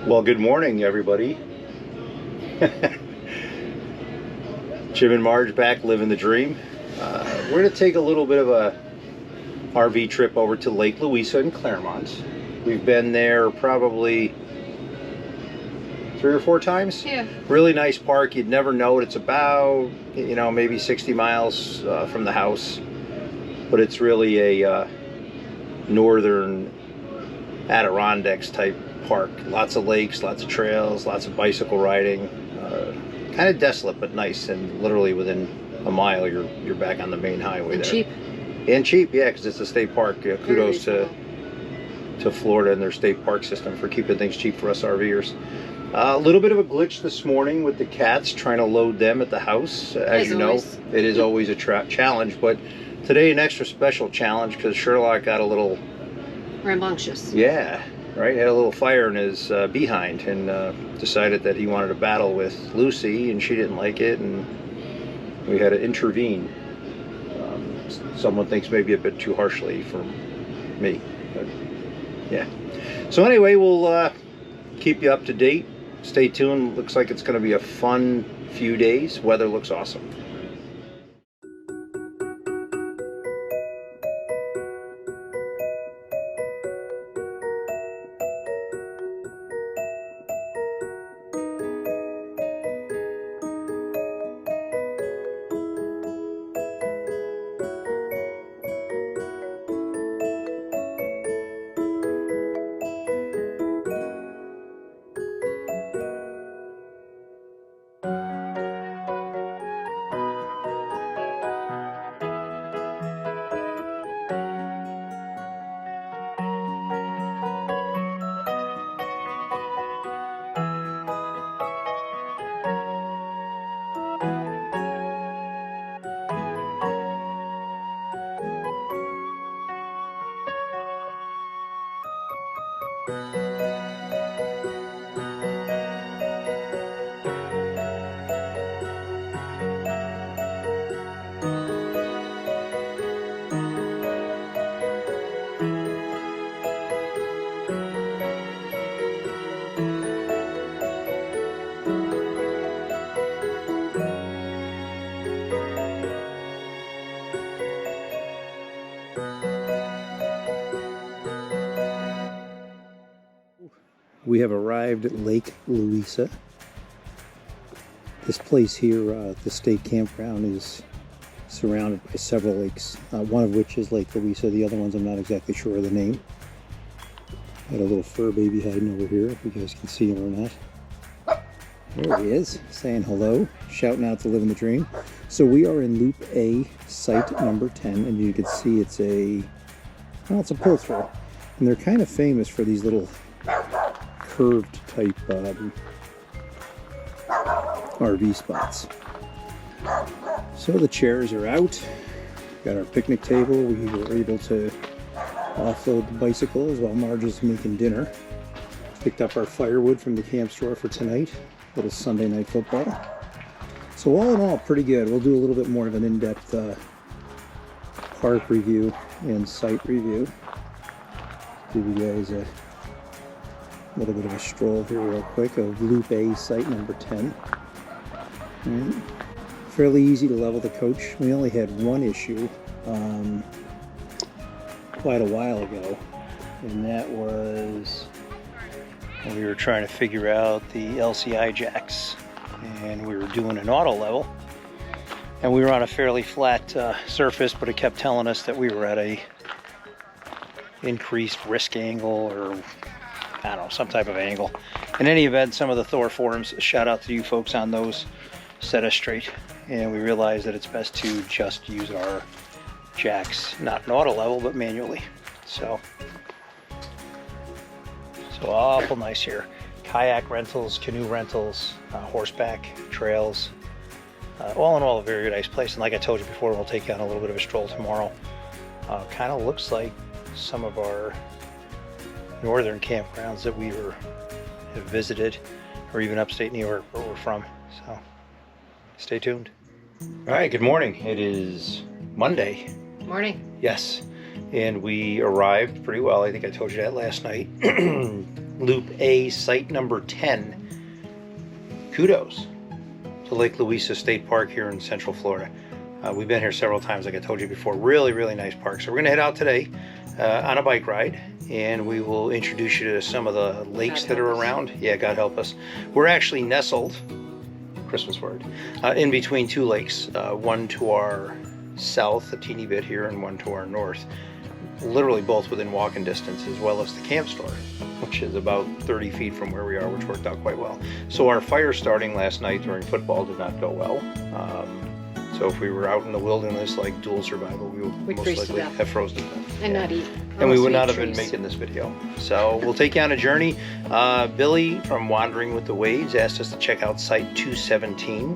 Well, good morning, everybody. Jim and Marge back living the dream. We're going to take a little bit of a RV trip over to Lake Louisa in Claremont. We've been there probably 3 or 4 times. Yeah. Really nice park. You'd never know it. It's about, maybe 60 miles from the house. But it's really a northern Adirondacks type park. Lots of lakes, lots of trails, lots of bicycle riding. Kind of desolate but nice, and literally within a mile you're back on the main highway. And there. cheap. And cheap, yeah, because it's a state park. Kudos to Florida and their state park system for keeping things cheap for us RVers. A little bit of a glitch this morning with the cats, trying to load them at the house. As you know, it is always a challenge, but today an extra special challenge because Sherlock got a little rambunctious. Yeah, right. Had a little fire in his behind and decided that he wanted to battle with Lucy, and she didn't like it, and we had to intervene. Someone thinks maybe a bit too harshly for me, but yeah. So anyway, we'll keep you up to date. Stay tuned. Looks like it's going to be a fun few days. Weather looks awesome. We have arrived at Lake Louisa. This place here, the state campground, is surrounded by several lakes, one of which is Lake Louisa. The other ones I'm not exactly sure of the name. Got a little fur baby hiding over here, if you guys can see him or not. There he is, saying hello, shouting out to living the dream. So we are in Loop A, site number 10, and you can see it's a pull-through. And they're kind of famous for these little curved type RV spots. So the chairs are out. Got our picnic table. We were able to offload the bicycles while Marge is making dinner. Picked up our firewood from the camp store for tonight. Little Sunday night football. So all in all, pretty good. We'll do a little bit more of an in-depth park review and site review. Give you guys a little bit of a stroll here real quick of Loop A, site number 10. Right. Fairly easy to level the coach. We only had one issue quite a while ago, and that was when we were trying to figure out the LCI jacks, and we were doing an auto level, and we were on a fairly flat surface, but it kept telling us that we were at a increased risk angle, or I don't know, some type of angle. In any event, some of the Thor forums, shout out to you folks on those, set us straight, and we realized that it's best to just use our jacks, not an auto level, but manually. So awful nice here. Kayak rentals, canoe rentals, horseback trails. All in all, a very nice place. And like I told you before, we'll take you on a little bit of a stroll tomorrow. Kind of looks like some of our northern campgrounds that we have visited, or even upstate New York where we're from. So stay tuned. All right, good morning. It is Monday. Morning. Yes, and we arrived pretty well. I think I told you that last night. Loop A, site number 10. Kudos to Lake Louisa State Park here in Central Florida. We've been here several times, like I told you before. Really, really nice park. So we're going to head out today on a bike ride, and we will introduce you to some of the lakes that are around. Yeah, God help us. We're actually nestled, Christmas word, in between two lakes. One to our south, a teeny bit here, and one to our north. Literally both within walking distance, as well as the camp store, which is about 30 feet from where we are, which worked out quite well. So our fire starting last night during football did not go well. So if we were out in the wilderness like dual survival, we would most likely have frozen to death. And not eat. And we would not have been making this video. So we'll take you on a journey. Billy from Wandering with the Wades asked us to check out site 217.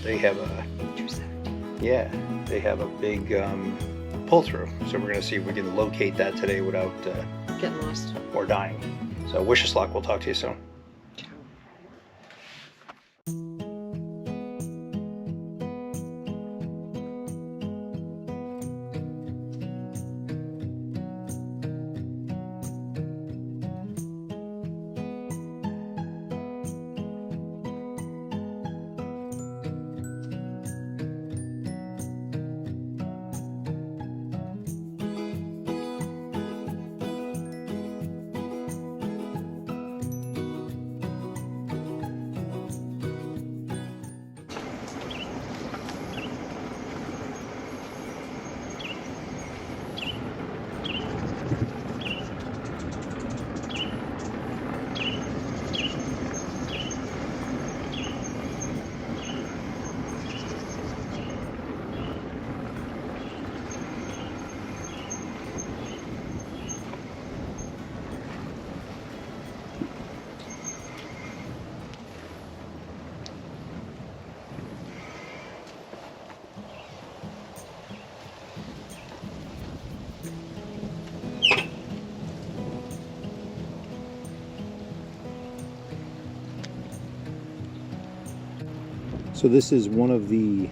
They have a 217. Yeah, they have a big pull through. So we're going to see if we can locate that today without getting lost or dying. So wish us luck. We'll talk to you soon. So this is one of the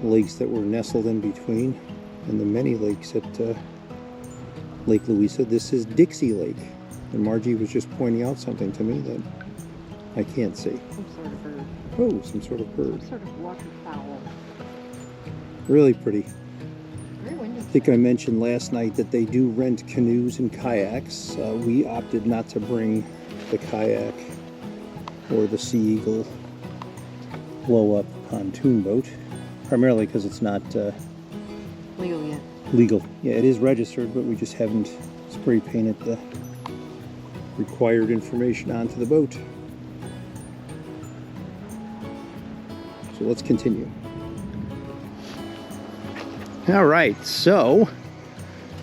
lakes that were nestled in between, and the many lakes at Lake Louisa. This is Dixie Lake, and Margie was just pointing out something to me that I can't see. Some sort of bird. Oh, some sort of bird. Some sort of waterfowl. Really pretty. Very windy. I think I mentioned last night that they do rent canoes and kayaks. We opted not to bring the kayak or the Sea Eagle blow-up pontoon boat, primarily because it's not Legal yet. legal. Yeah, it is registered, but we just haven't spray painted the required information onto the boat. So let's continue. All right, so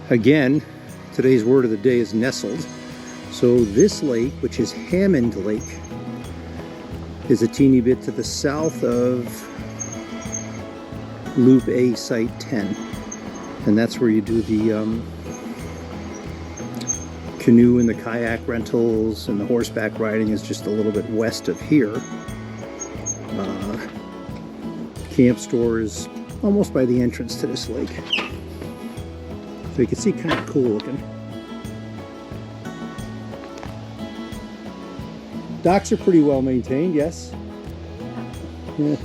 again, today's word of the day is nestled. So this lake, which is Hammond Lake, is a teeny bit to the south of Loop A, Site 10. And that's where you do the canoe and the kayak rentals, and the horseback riding is just a little bit west of here. Camp store is almost by the entrance to this lake. So you can see, kind of cool looking. Docks are pretty well maintained, yes? Yeah. It's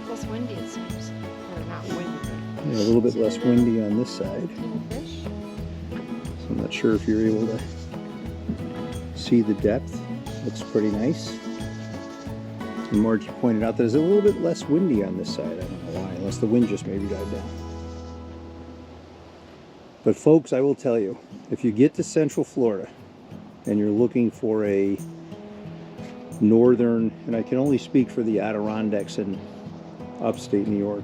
less windy, it seems. Or not windy. Yeah, a little bit less windy on this side. Fish. So I'm not sure if you're able to see the depth. Looks pretty nice. And Margie pointed out that there's a little bit less windy on this side. I don't know why, unless the wind just maybe died down. But folks, I will tell you, if you get to Central Florida and you're looking for a northern, and I can only speak for the Adirondacks in upstate New York,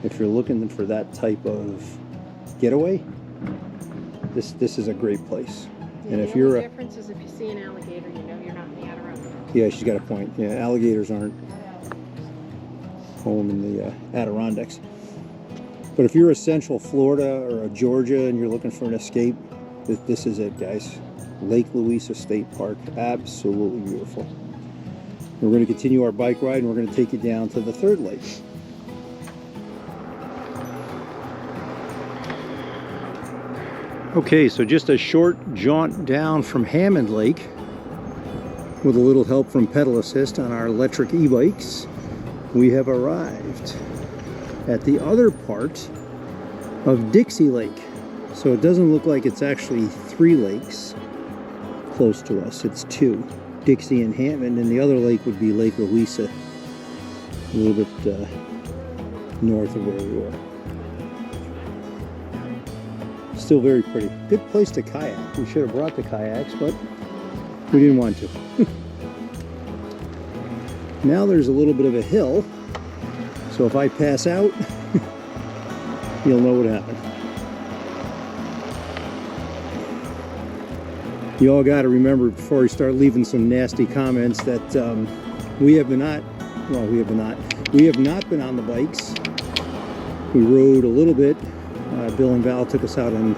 if you're looking for that type of getaway, this is a great place. Yeah, And if you're the difference is if you see an alligator, you know you're not in the Adirondacks. Yeah, she's got a point. Yeah, alligators aren't home in the Adirondacks. But if you're a Central Florida or a Georgia and you're looking for an escape, this is it, guys. Lake Louisa State Park, absolutely beautiful. We're going to continue our bike ride, and we're going to take you down to the third lake. Okay, so just a short jaunt down from Hammond Lake with a little help from pedal assist on our electric e-bikes. We have arrived at the other part of Dixie Lake. So it doesn't look like it's actually 3 lakes close to us. It's 2, Dixie and Hammond, and the other lake would be Lake Louisa, a little bit north of where we were. Still very pretty. Good place to kayak. We should have brought the kayaks, but we didn't want to. Now there's a little bit of a hill, so if I pass out, you'll know what happened. You all got to remember before you start leaving some nasty comments that we have not been on the bikes. We rode a little bit. Bill and Val took us out in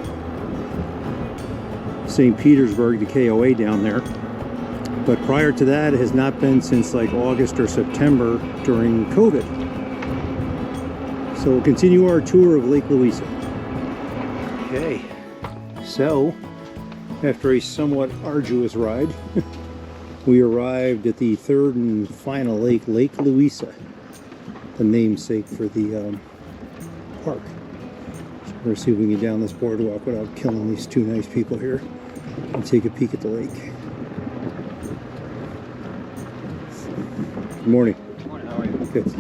St. Petersburg, the KOA down there. But prior to that, it has not been since like August or September during COVID. So we'll continue our tour of Lake Louisa. Okay, so after a somewhat arduous ride, we arrived at the third and final lake, Lake Louisa, the namesake for the park. So we're going to see if we can get down this boardwalk without killing these 2 nice people here and take a peek at the lake. Good morning. Good morning, how are you? Good.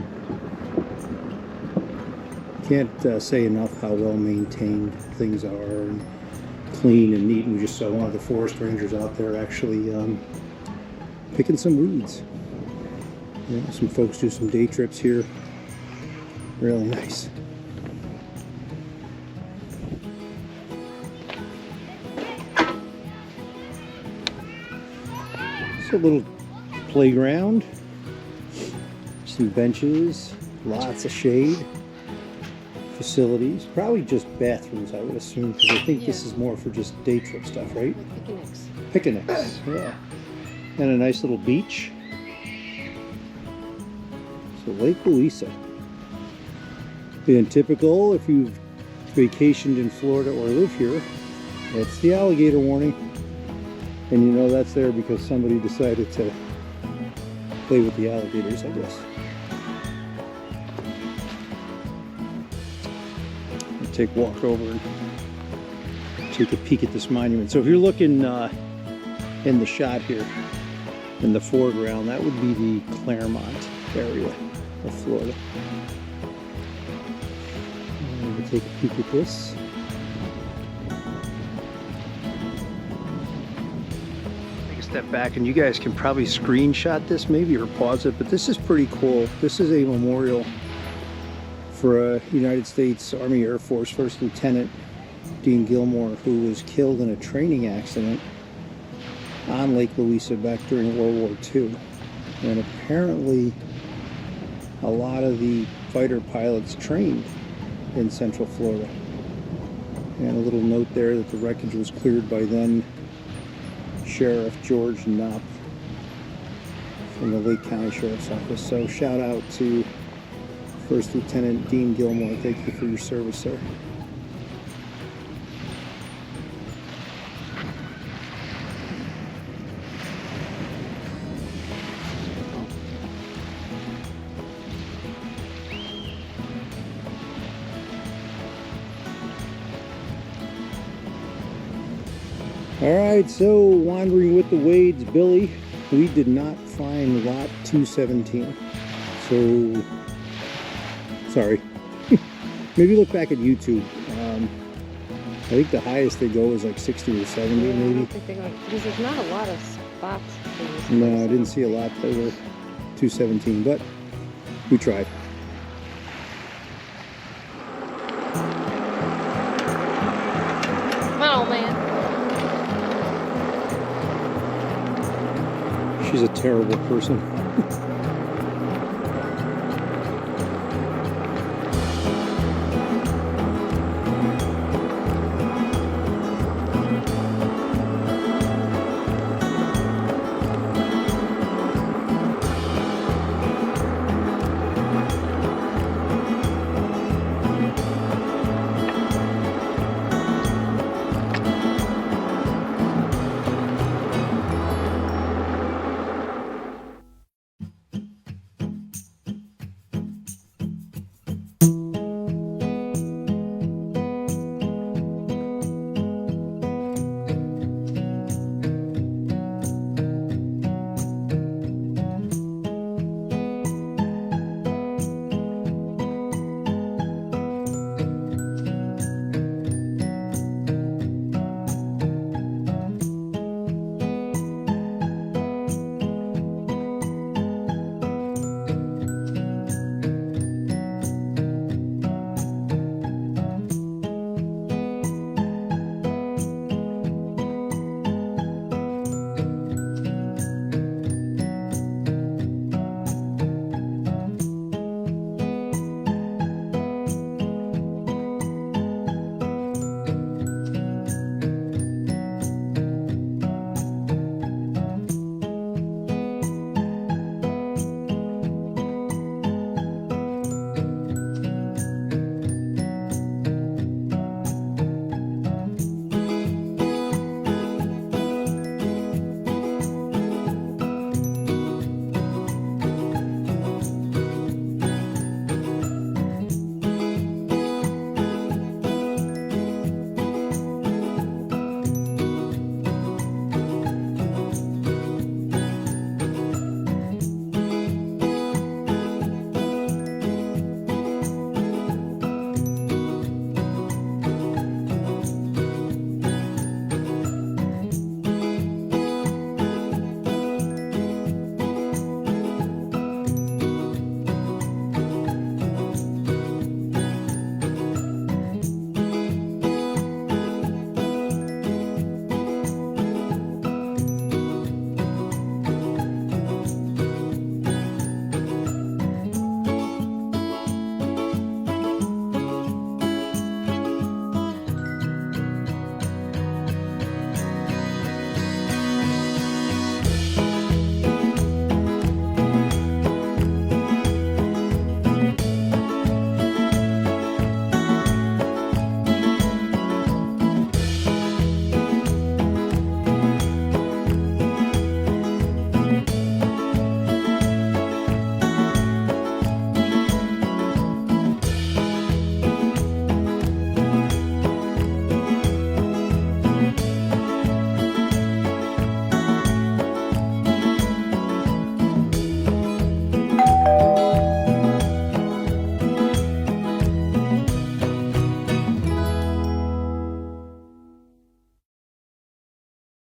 Can't say enough how well maintained things are and clean and neat. And we just saw one of the forest rangers out there actually picking some weeds. You know, some folks do some day trips here. Really nice. It's a little playground. Some benches, lots of shade, facilities, probably just bathrooms I would assume, because I think this is more for just day trip stuff, right? Like picnics. Picnics, yeah. And a nice little beach. So Lake Louisa. And typical, if you've vacationed in Florida or live here, it's the alligator warning. And you know that's there because somebody decided to play with the alligators, I guess. Take a walk over and take a peek at this monument. So if you're looking in the shot here in the foreground, that would be the Claremont area of Florida. And we'll take a peek at this. Take a step back and you guys can probably screenshot this maybe or pause it, but this is pretty cool. This is a memorial for a United States Army Air Force First Lieutenant Dean Gilmore, who was killed in a training accident on Lake Louisa back during World War II. And apparently a lot of the fighter pilots trained in Central Florida. And a little note there that the wreckage was cleared by then Sheriff George Knopp from the Lake County Sheriff's Office. So shout out to First Lieutenant Dean Gilmore. Thank you for your service, sir. Alright, so wandering with the Wades, Billy, we did not find lot 217. So sorry. Maybe look back at YouTube. I think the highest they go is like 60 or 70 I maybe. don't think they're going, because there's not a lot of spots. for this No, place. I didn't see a lot that were 217, but we tried. Come on, old man. She's a terrible person.